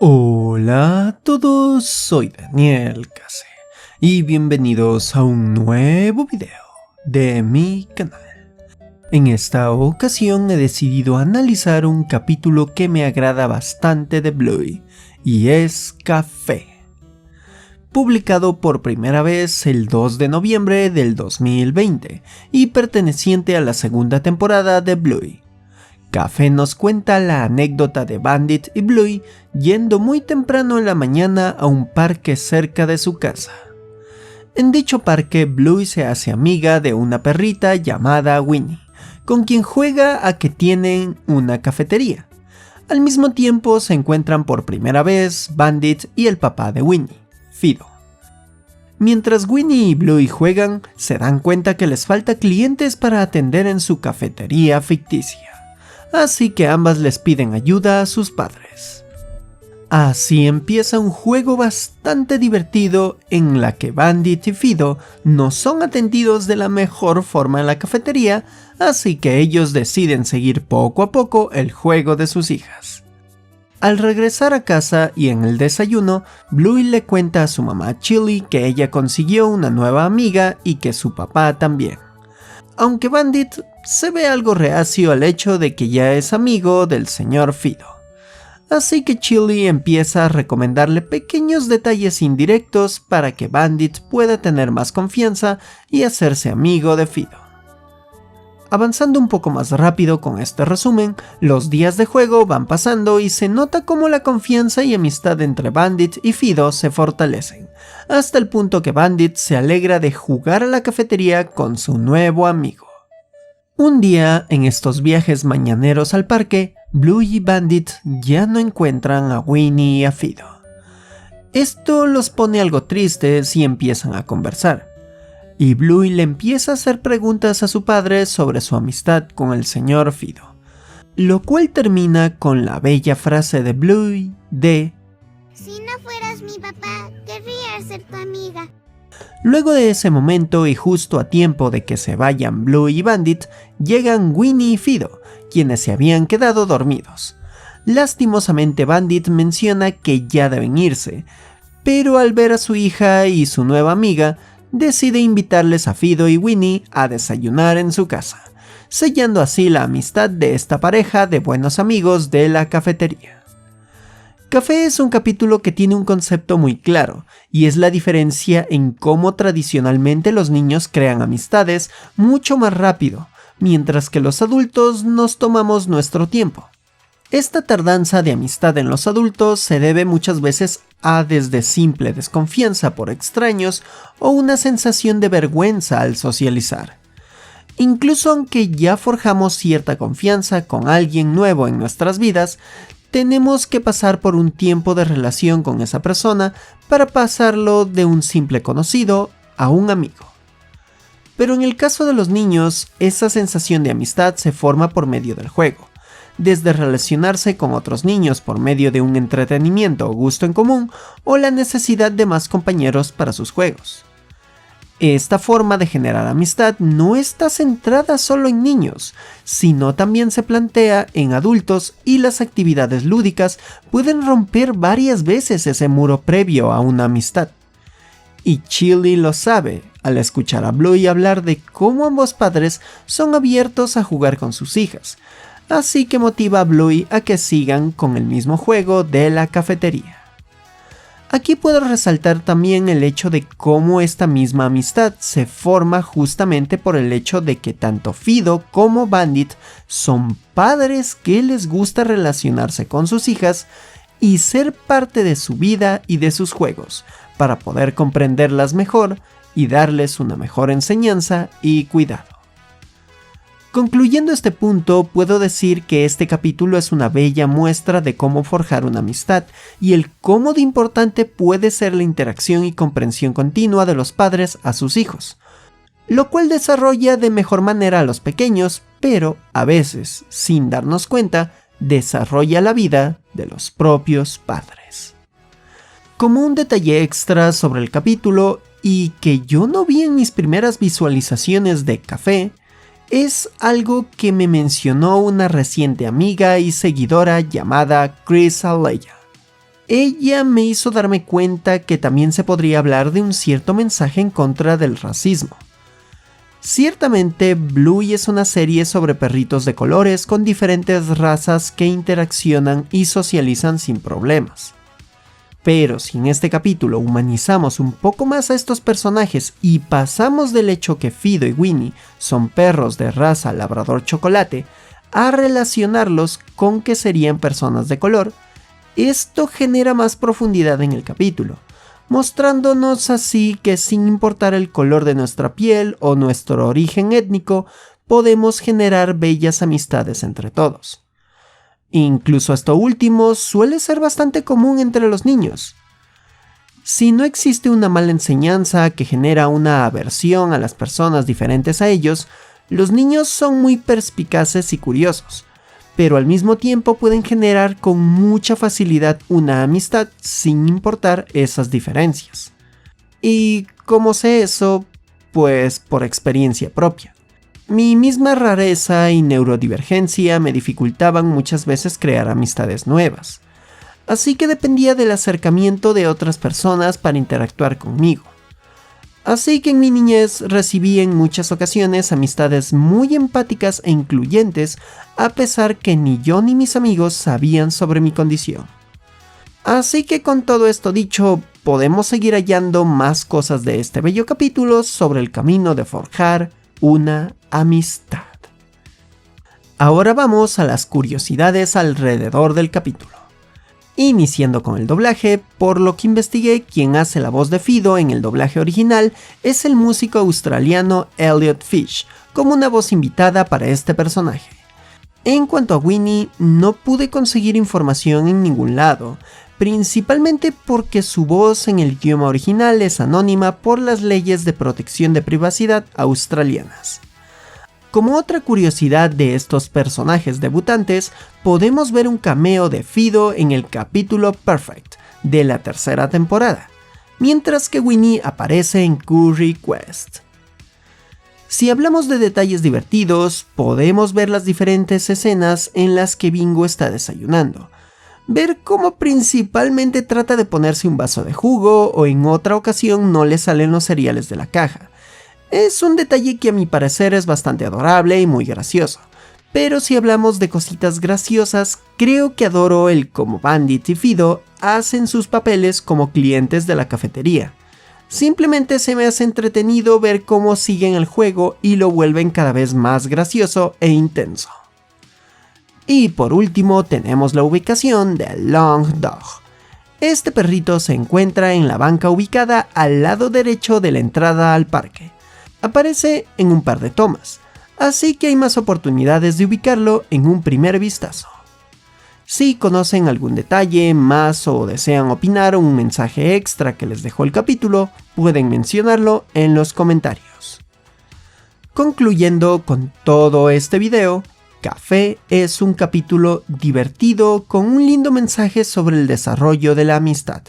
Hola a todos, soy Daniel Case y bienvenidos a un nuevo video de mi canal. En esta ocasión he decidido analizar un capítulo que me agrada bastante de Bluey y es Café. Publicado por primera vez el 2 de noviembre del 2020 y perteneciente a la segunda temporada de Bluey. Café nos cuenta la anécdota de Bandit y Bluey yendo muy temprano en la mañana a un parque cerca de su casa. En dicho parque, Bluey se hace amiga de una perrita llamada Winnie, con quien juega a que tienen una cafetería. Al mismo tiempo se encuentran por primera vez Bandit y el papá de Winnie, Fido. Mientras Winnie y Bluey juegan, se dan cuenta que les falta clientes para atender en su cafetería ficticia. Así que ambas les piden ayuda a sus padres. Así empieza un juego bastante divertido en la que Bandit y Fido no son atendidos de la mejor forma en la cafetería, así que ellos deciden seguir poco a poco el juego de sus hijas. Al regresar a casa y en el desayuno, Bluey le cuenta a su mamá Chili que ella consiguió una nueva amiga y que su papá también. Aunque Bandit se ve algo reacio al hecho de que ya es amigo del señor Fido. Así que Chili empieza a recomendarle pequeños detalles indirectos para que Bandit pueda tener más confianza y hacerse amigo de Fido. Avanzando un poco más rápido con este resumen, los días de juego van pasando y se nota cómo la confianza y amistad entre Bandit y Fido se fortalecen, hasta el punto que Bandit se alegra de jugar a la cafetería con su nuevo amigo. Un día, en estos viajes mañaneros al parque, Bluey y Bandit ya no encuentran a Winnie y a Fido. Esto los pone algo tristes y empiezan a conversar. Y Bluey le empieza a hacer preguntas a su padre sobre su amistad con el señor Fido, lo cual termina con la bella frase de Bluey de "Si no fueras mi papá, querría ser tu amiga". Luego de ese momento y justo a tiempo de que se vayan Bluey y Bandit, llegan Winnie y Fido, quienes se habían quedado dormidos. Lastimosamente Bandit menciona que ya deben irse, pero al ver a su hija y su nueva amiga, decide invitarles a Fido y Winnie a desayunar en su casa, sellando así la amistad de esta pareja de buenos amigos de la cafetería. Café es un capítulo que tiene un concepto muy claro, y es la diferencia en cómo tradicionalmente los niños crean amistades mucho más rápido, mientras que los adultos nos tomamos nuestro tiempo. Esta tardanza de amistad en los adultos se debe muchas veces a desde simple desconfianza por extraños o una sensación de vergüenza al socializar. Incluso aunque ya forjamos cierta confianza con alguien nuevo en nuestras vidas, tenemos que pasar por un tiempo de relación con esa persona para pasarlo de un simple conocido a un amigo. Pero en el caso de los niños, esa sensación de amistad se forma por medio del juego. Desde relacionarse con otros niños por medio de un entretenimiento o gusto en común, o la necesidad de más compañeros para sus juegos. Esta forma de generar amistad no está centrada solo en niños, sino también se plantea en adultos, y las actividades lúdicas pueden romper varias veces ese muro previo a una amistad. Y Chili lo sabe al escuchar a Bluey hablar de cómo ambos padres son abiertos a jugar con sus hijas, así que motiva a Bluey a que sigan con el mismo juego de la cafetería. Aquí puedo resaltar también el hecho de cómo esta misma amistad se forma justamente por el hecho de que tanto Fido como Bandit son padres que les gusta relacionarse con sus hijas y ser parte de su vida y de sus juegos, para poder comprenderlas mejor y darles una mejor enseñanza y cuidado. Concluyendo este punto, puedo decir que este capítulo es una bella muestra de cómo forjar una amistad y el cómo de importante puede ser la interacción y comprensión continua de los padres a sus hijos, lo cual desarrolla de mejor manera a los pequeños, pero a veces, sin darnos cuenta, desarrolla la vida de los propios padres. Como un detalle extra sobre el capítulo, y que yo no vi en mis primeras visualizaciones de Café, es algo que me mencionó una reciente amiga y seguidora llamada Chris Aleya. ella me hizo darme cuenta que también se podría hablar de un cierto mensaje en contra del racismo. Ciertamente, Bluey es una serie sobre perritos de colores con diferentes razas que interaccionan y socializan sin problemas. Pero si en este capítulo humanizamos un poco más a estos personajes y pasamos del hecho que Fido y Winnie son perros de raza labrador chocolate a relacionarlos con que serían personas de color, esto genera más profundidad en el capítulo, mostrándonos así que sin importar el color de nuestra piel o nuestro origen étnico, podemos generar bellas amistades entre todos. Incluso esto último suele ser bastante común entre los niños. Si no existe una mala enseñanza que genera una aversión a las personas diferentes a ellos, los niños son muy perspicaces y curiosos, pero al mismo tiempo pueden generar con mucha facilidad una amistad sin importar esas diferencias. ¿Y cómo sé eso? Pues por experiencia propia. Mi misma rareza y neurodivergencia me dificultaban muchas veces crear amistades nuevas, así que dependía del acercamiento de otras personas para interactuar conmigo. Así que en mi niñez recibí en muchas ocasiones amistades muy empáticas e incluyentes, a pesar que ni yo ni mis amigos sabían sobre mi condición. Así que con todo esto dicho, podemos seguir hallando más cosas de este bello capítulo sobre el camino de forjar una amistad. Ahora vamos a las curiosidades alrededor del capítulo. Iniciando con el doblaje, por lo que investigué, quien hace la voz de Fido en el doblaje original es el músico australiano Elliot Fish, como una voz invitada para este personaje. En cuanto a Winnie, no pude conseguir información en ningún lado, principalmente porque su voz en el idioma original es anónima por las leyes de protección de privacidad australianas. Como otra curiosidad de estos personajes debutantes, podemos ver un cameo de Fido en el capítulo Perfect de la tercera temporada, mientras que Winnie aparece en Curry Quest. Si hablamos de detalles divertidos, podemos ver las diferentes escenas en las que Bingo está desayunando, ver cómo principalmente trata de ponerse un vaso de jugo o en otra ocasión no le salen los cereales de la caja. Es un detalle que a mi parecer es bastante adorable y muy gracioso, pero si hablamos de cositas graciosas, creo que adoro el cómo Bandit y Fido hacen sus papeles como clientes de la cafetería. Simplemente se me hace entretenido ver cómo siguen el juego y lo vuelven cada vez más gracioso e intenso. Y por último tenemos la ubicación de Long Dog. Este perrito se encuentra en la banca ubicada al lado derecho de la entrada al parque. Aparece en un par de tomas, así que hay más oportunidades de ubicarlo en un primer vistazo. Si conocen algún detalle más o desean opinar o un mensaje extra que les dejó el capítulo, pueden mencionarlo en los comentarios. Concluyendo con todo este video, Café es un capítulo divertido con un lindo mensaje sobre el desarrollo de la amistad.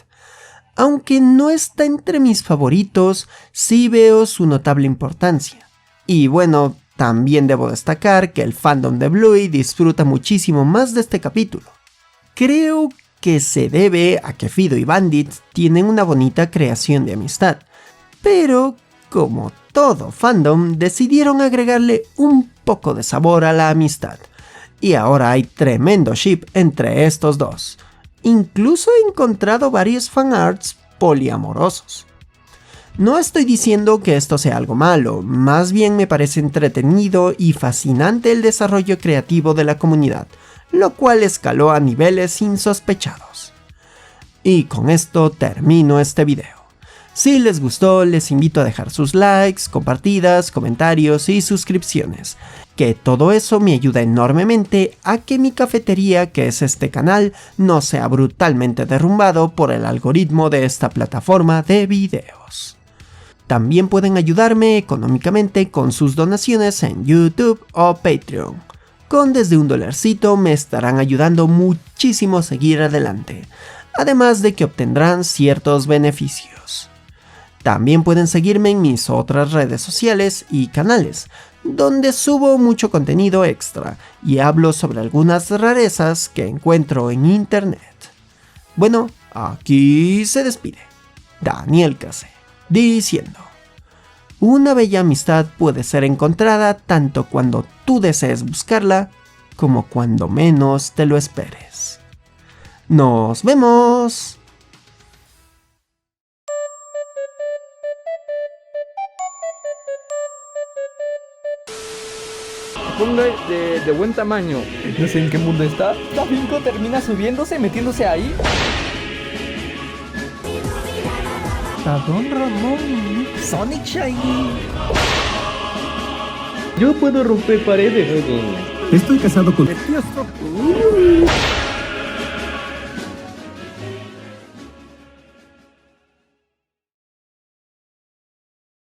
Aunque no está entre mis favoritos, sí veo su notable importancia. Y bueno, también debo destacar que el fandom de Bluey disfruta muchísimo más de este capítulo. Creo que se debe a que Fido y Bandit tienen una bonita creación de amistad, pero como todo fandom decidieron agregarle un poco de sabor a la amistad, y ahora hay tremendo ship entre estos dos. Incluso he encontrado varios fanarts poliamorosos. No estoy diciendo que esto sea algo malo, más bien me parece entretenido y fascinante el desarrollo creativo de la comunidad, lo cual escaló a niveles insospechados. Y con esto termino este video. Si les gustó, les invito a dejar sus likes, compartidas, comentarios y suscripciones, que todo eso me ayuda enormemente a que mi cafetería, que es este canal, no sea brutalmente derrumbado por el algoritmo de esta plataforma de videos. También pueden ayudarme económicamente con sus donaciones en YouTube o Patreon. Con desde $1 me estarán ayudando muchísimo a seguir adelante, además de que obtendrán ciertos beneficios. También pueden seguirme en mis otras redes sociales y canales, donde subo mucho contenido extra y hablo sobre algunas rarezas que encuentro en internet. Bueno, Aquí se despide Daniel Case, diciendo: una bella amistad puede ser encontrada tanto cuando tú desees buscarla como cuando menos te lo esperes. ¡Nos vemos! Ponga de buen tamaño. No sé en qué mundo está. Tafinko termina subiéndose, metiéndose ahí. Don Ramón. Sonic Shiny. Yo puedo romper paredes. Estoy casado con el tío Stop.